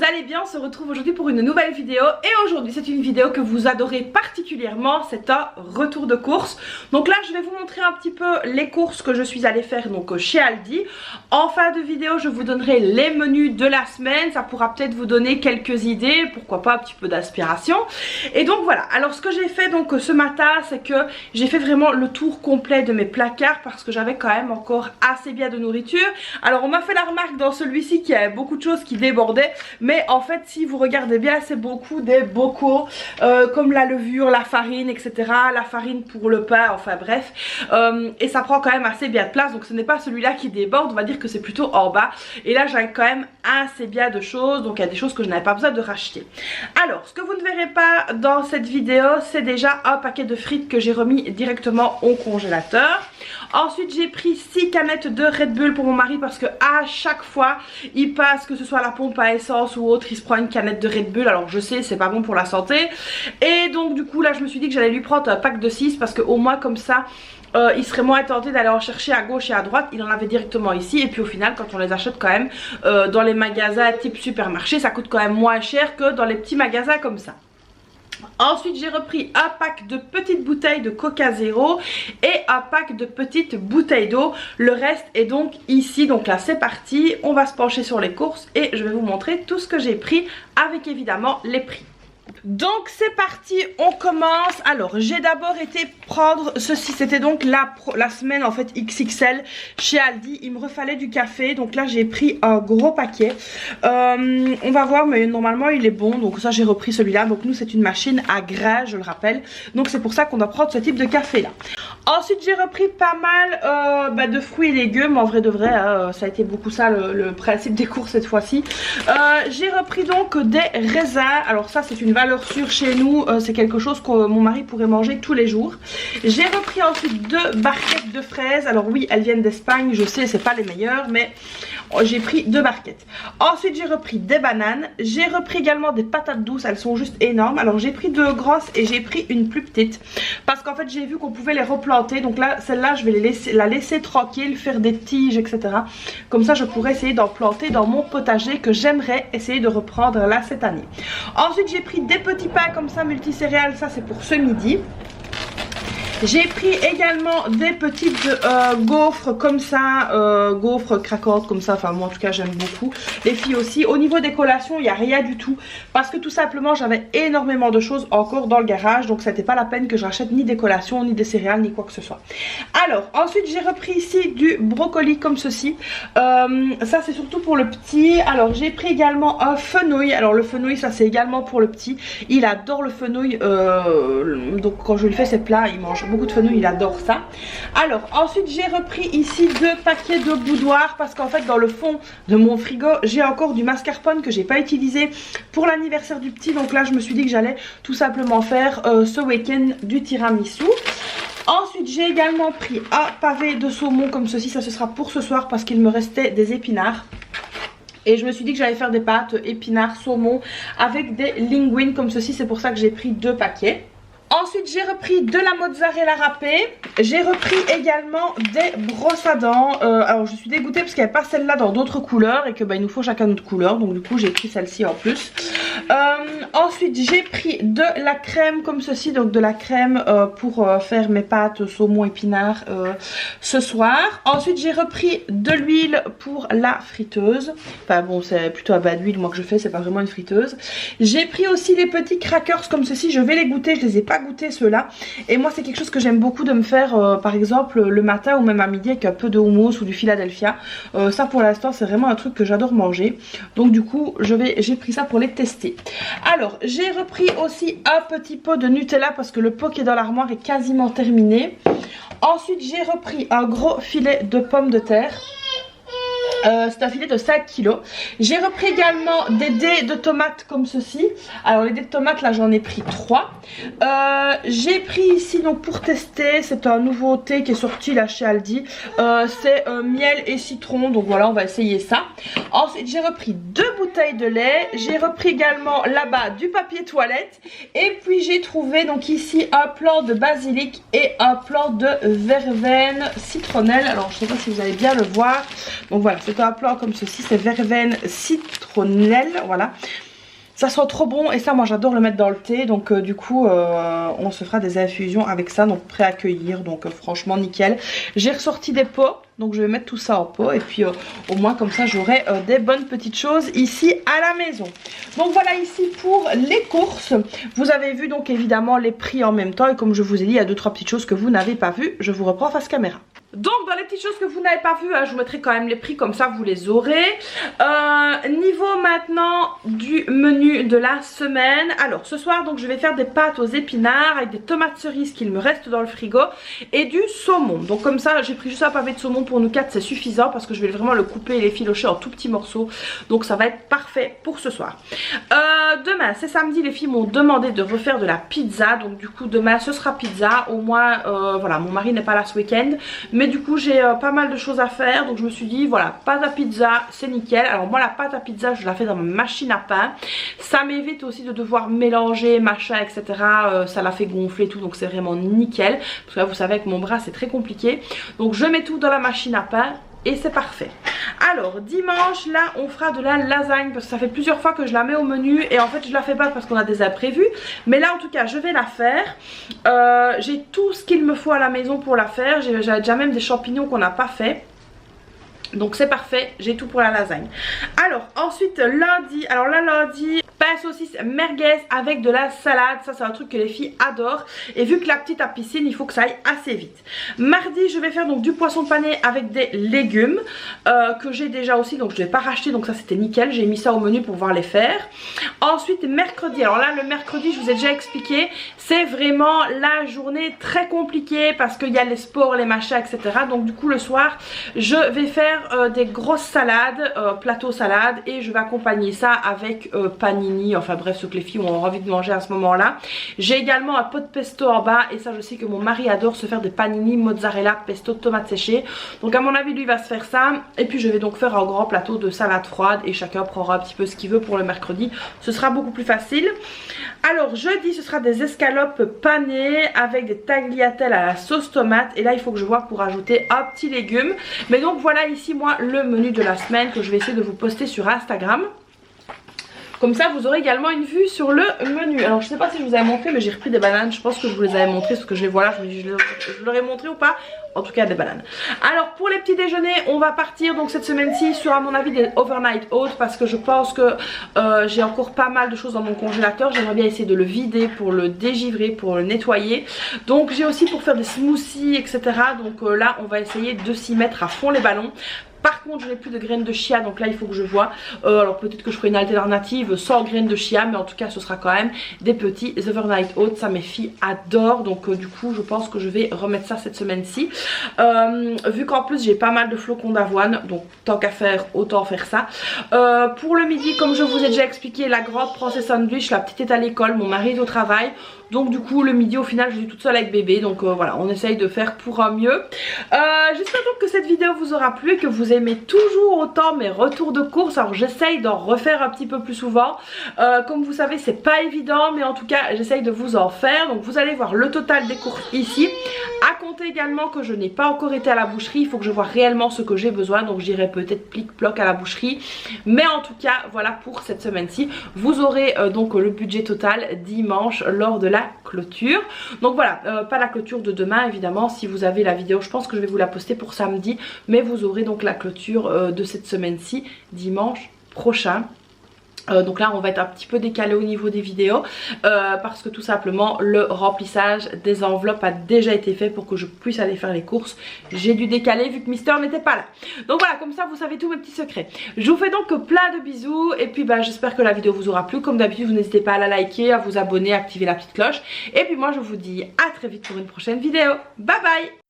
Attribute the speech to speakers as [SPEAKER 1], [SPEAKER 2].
[SPEAKER 1] allez bien, on se retrouve aujourd'hui pour une nouvelle vidéo. Et aujourd'hui c'est une vidéo que vous adorez particulièrement, c'est un retour de course. Donc là je vais vous montrer un petit peu les courses que je suis allée faire donc chez Aldi. En fin de vidéo je vous donnerai les menus de la semaine, ça pourra peut-être vous donner quelques idées, pourquoi pas un petit peu d'inspiration. Et donc voilà, alors ce que j'ai fait donc ce matin c'est que j'ai fait vraiment le tour complet de mes placards parce que j'avais quand même encore assez bien de nourriture. Alors on m'a fait la remarque dans celui-ci qu'il y avait beaucoup de choses qui débordaient, mais en fait si vous regardez bien c'est beaucoup des bocaux comme la levure, la farine etc, la farine pour le pain, enfin bref, et ça prend quand même assez bien de place, donc ce n'est pas celui-là qui déborde, on va dire que c'est plutôt en bas. Et là j'ai quand même assez bien de choses, donc il y a des choses que je n'avais pas besoin de racheter. Alors ce que vous ne verrez pas dans cette vidéo c'est déjà un paquet de frites que j'ai remis directement au congélateur. Ensuite j'ai pris 6 canettes de Red Bull pour mon mari parce que à chaque fois il passe, que ce soit à la pompe à essence ou autre, il se prend une canette de Red Bull. Alors je sais c'est pas bon pour la santé, et donc du coup là je me suis dit que j'allais lui prendre un pack de 6 parce que au moins comme ça il serait moins tenté d'aller en chercher à gauche et à droite. Il en avait directement ici, et puis au final quand on les achète quand même dans les magasins type supermarché, ça coûte quand même moins cher que dans les petits magasins comme ça. Ensuite j'ai repris un pack de petites bouteilles de Coca Zéro et un pack de petites bouteilles d'eau. Le reste est donc ici, donc là c'est parti, on va se pencher sur les courses et je vais vous montrer tout ce que j'ai pris avec évidemment les prix. Donc c'est parti, on commence. Alors j'ai d'abord été prendre ceci, c'était donc la semaine en fait XXL chez Aldi. Il me refallait du café, donc là j'ai pris un gros paquet. On va voir, mais normalement il est bon, donc ça j'ai repris celui-là. Donc nous c'est une machine à grains, je le rappelle, donc c'est pour ça qu'on doit prendre ce type de café là. Ensuite j'ai repris pas mal de fruits et légumes, en vrai de vrai, ça a été beaucoup ça le principe des courses cette fois-ci. J'ai repris donc des raisins, alors ça c'est une valeur sûre chez nous, c'est quelque chose que mon mari pourrait manger tous les jours. J'ai repris ensuite 2 barquettes de fraises, alors oui elles viennent d'Espagne, je sais c'est pas les meilleures, mais j'ai pris 2 barquettes. Ensuite j'ai repris des bananes, j'ai repris également des patates douces, elles sont juste énormes. Alors j'ai pris 2 grosses et j'ai pris une plus petite parce qu'en fait j'ai vu qu'on pouvait les replanter, donc là celle-là je vais la laisser tranquille, faire des tiges etc, comme ça je pourrais essayer d'en planter dans mon potager que j'aimerais essayer de reprendre là cette année. Ensuite j'ai pris des petits pains comme ça multicéréales, ça c'est pour ce midi. J'ai pris également des petites gaufres comme ça, gaufres craquantes comme ça, enfin moi en tout cas j'aime beaucoup, les filles aussi. Au niveau des collations il n'y a rien du tout parce que tout simplement j'avais énormément de choses encore dans le garage, donc c'était pas la peine que je rachète ni des collations, ni des céréales, ni quoi que ce soit. Alors ensuite j'ai repris ici du brocoli comme ceci, ça c'est surtout pour le petit. Alors j'ai pris également un fenouil, alors le fenouil ça c'est également pour le petit, il adore le fenouil, donc quand je lui fais ses plats il mange beaucoup de fenouil, il adore ça. Alors ensuite j'ai repris ici 2 paquets de boudoir parce qu'en fait dans le fond de mon frigo j'ai encore du mascarpone que j'ai pas utilisé pour l'anniversaire du petit, donc là je me suis dit que j'allais tout simplement faire ce week-end du tiramisu. Ensuite j'ai également pris un pavé de saumon comme ceci, ça ce sera pour ce soir parce qu'il me restait des épinards. Et je me suis dit que j'allais faire des pâtes épinards saumon avec des linguines comme ceci, c'est pour ça que j'ai pris 2 paquets. Ensuite j'ai repris de la mozzarella râpée, j'ai repris également des brosses à dents, alors je suis dégoûtée parce qu'il n'y avait pas celle-là dans d'autres couleurs et que il nous faut chacun notre couleur, donc du coup j'ai pris celle-ci en plus. Ensuite j'ai pris de la crème comme ceci, donc de la crème pour faire mes pâtes saumon épinards ce soir. Ensuite j'ai repris de l'huile pour la friteuse, enfin bon c'est plutôt à bas d'huile moi que je fais, c'est pas vraiment une friteuse. J'ai pris aussi des petits crackers comme ceci, je vais les goûter, je les ai pas goûté ceux-là, et moi c'est quelque chose que j'aime beaucoup de me faire par exemple le matin ou même à midi avec un peu de houmous ou du Philadelphia. Ça pour l'instant c'est vraiment un truc que j'adore manger, donc du coup j'ai pris ça pour les tester. Alors j'ai repris aussi un petit pot de Nutella parce que le pot qui est dans l'armoire est quasiment terminé. Ensuite j'ai repris un gros filet de pommes de terre. C'est un filet de 5 kg. J'ai repris également des dés de tomates comme ceci. Alors les dés de tomates là j'en ai pris 3. J'ai pris ici donc pour tester, c'est un nouveau thé qui est sorti là chez Aldi. C'est miel et citron, donc voilà on va essayer ça. Ensuite j'ai repris 2 bouteilles de lait. J'ai repris également là-bas du papier toilette. Et puis j'ai trouvé donc ici un plant de basilic et un plant de verveine citronnelle. Alors je sais pas si vous allez bien le voir. Donc voilà, c'est un plat comme ceci, c'est verveine citronnelle, voilà. Ça sent trop bon et ça moi j'adore le mettre dans le thé, donc du coup on se fera des infusions avec ça, donc prêt à cueillir, donc franchement nickel. J'ai ressorti des pots, donc je vais mettre tout ça en pot et puis au moins comme ça j'aurai des bonnes petites choses ici à la maison. Donc voilà ici pour les courses. Vous avez vu donc évidemment les prix en même temps et comme je vous ai dit il y a 2-3 petites choses que vous n'avez pas vues, je vous reprends face caméra. Donc dans les petites choses que vous n'avez pas vues, je vous mettrai quand même les prix comme ça vous les aurez. Niveau maintenant du menu de la semaine. Alors ce soir donc je vais faire des pâtes aux épinards avec des tomates cerises qu'il me reste dans le frigo et du saumon. Donc comme ça j'ai pris juste un pavé de saumon pour nous 4, c'est suffisant parce que je vais vraiment le couper et les filocher en tout petits morceaux. Donc ça va être parfait pour ce soir. Demain c'est samedi, les filles m'ont demandé de refaire de la pizza. Donc du coup demain ce sera pizza. Au moins voilà, mon mari n'est pas là ce week-end. Mais du coup j'ai pas mal de choses à faire. Donc je me suis dit voilà, pâte à pizza c'est nickel. Alors moi la pâte à pizza je la fais dans ma machine à pain. Ça m'évite aussi de devoir mélanger machin etc. Ça la fait gonfler et tout, donc c'est vraiment nickel. Parce que là vous savez avec mon bras c'est très compliqué. Donc je mets tout dans la machine à pain et c'est parfait. Alors dimanche là on fera de la lasagne parce que ça fait plusieurs fois que je la mets au menu et en fait je la fais pas parce qu'on a des imprévus. Mais là en tout cas je vais la faire. J'ai tout ce qu'il me faut à la maison pour la faire. J'ai déjà même des champignons qu'on n'a pas fait. Donc c'est parfait, j'ai tout pour la lasagne. Alors ensuite lundi, alors là lundi, pain saucisse merguez avec de la salade. Ça c'est un truc que les filles adorent. Et vu que la petite a piscine, il faut que ça aille assez vite. Mardi je vais faire donc du poisson pané avec des légumes que j'ai déjà aussi, donc je ne vais pas racheter. Donc ça c'était nickel, j'ai mis ça au menu pour pouvoir les faire. Ensuite mercredi, alors là le mercredi je vous ai déjà expliqué, c'est vraiment la journée très compliquée parce qu'il y a les sports, les machins etc. Donc du coup le soir je vais faire des grosses salades, plateau salade, et je vais accompagner ça avec panini, enfin bref ce que les filles ont envie de manger à ce moment là. J'ai également un pot de pesto en bas et ça je sais que mon mari adore se faire des panini mozzarella pesto tomates séchées, donc à mon avis lui va se faire ça. Et puis je vais donc faire un grand plateau de salade froide et chacun prendra un petit peu ce qu'il veut pour le mercredi, ce sera beaucoup plus facile. Alors jeudi ce sera des escalopes panées avec des tagliatelles à la sauce tomate et là il faut que je vois pour ajouter un petit légume. Mais donc voilà ici moi le menu de la semaine que je vais essayer de vous poster sur Instagram. Comme ça vous aurez également une vue sur le menu. Alors je sais pas si je vous avais montré mais j'ai repris des bananes. Je pense que je vous les avais montrées parce que je les vois là. Je me dis je leur ai montré ou pas. En tout cas des bananes. Alors pour les petits déjeuners on va partir donc cette semaine-ci sur à mon avis des overnight oats. Parce que je pense que j'ai encore pas mal de choses dans mon congélateur. J'aimerais bien essayer de le vider pour le dégivrer, pour le nettoyer. Donc j'ai aussi pour faire des smoothies etc. Donc là on va essayer de s'y mettre à fond les ballons. Par contre je n'ai plus de graines de chia, donc là il faut que je vois. Alors peut-être que je ferai une alternative sans graines de chia, mais en tout cas ce sera quand même des petits overnight oats. Ça mes filles adorent, donc du coup je pense que je vais remettre ça cette semaine-ci. Vu qu'en plus j'ai pas mal de flocons d'avoine, donc tant qu'à faire autant faire ça. Pour le midi comme je vous ai déjà expliqué, la grande prend ses sandwichs, la petite est à l'école, mon mari est au travail. Donc du coup le midi au final je suis toute seule avec bébé. Donc voilà, on essaye de faire pour un mieux. J'espère donc que cette vidéo vous aura plu et que vous aimez toujours autant mes retours de course. Alors j'essaye d'en refaire un petit peu plus souvent. Comme vous savez c'est pas évident, mais en tout cas j'essaye de vous en faire. Donc vous allez voir le total des courses ici. À compter également que je n'ai pas encore été à la boucherie. Il faut que je vois réellement ce que j'ai besoin. Donc j'irai peut-être plic-ploc à la boucherie. Mais en tout cas voilà pour cette semaine-ci. Vous aurez donc le budget total dimanche lors de la clôture. Donc voilà, pas la clôture de demain évidemment. Si vous avez la vidéo, je pense que je vais vous la poster pour samedi. Mais vous aurez donc la clôture de cette semaine-ci dimanche prochain. Donc là on va être un petit peu décalé au niveau des vidéos parce que tout simplement le remplissage des enveloppes a déjà été fait pour que je puisse aller faire les courses. J'ai dû décaler vu que Mister n'était pas là. Donc voilà, comme ça vous savez tous mes petits secrets. Je vous fais donc plein de bisous et puis bah, j'espère que la vidéo vous aura plu. Comme d'habitude vous n'hésitez pas à la liker, à vous abonner, à activer la petite cloche. Et puis moi je vous dis à très vite pour une prochaine vidéo. Bye bye.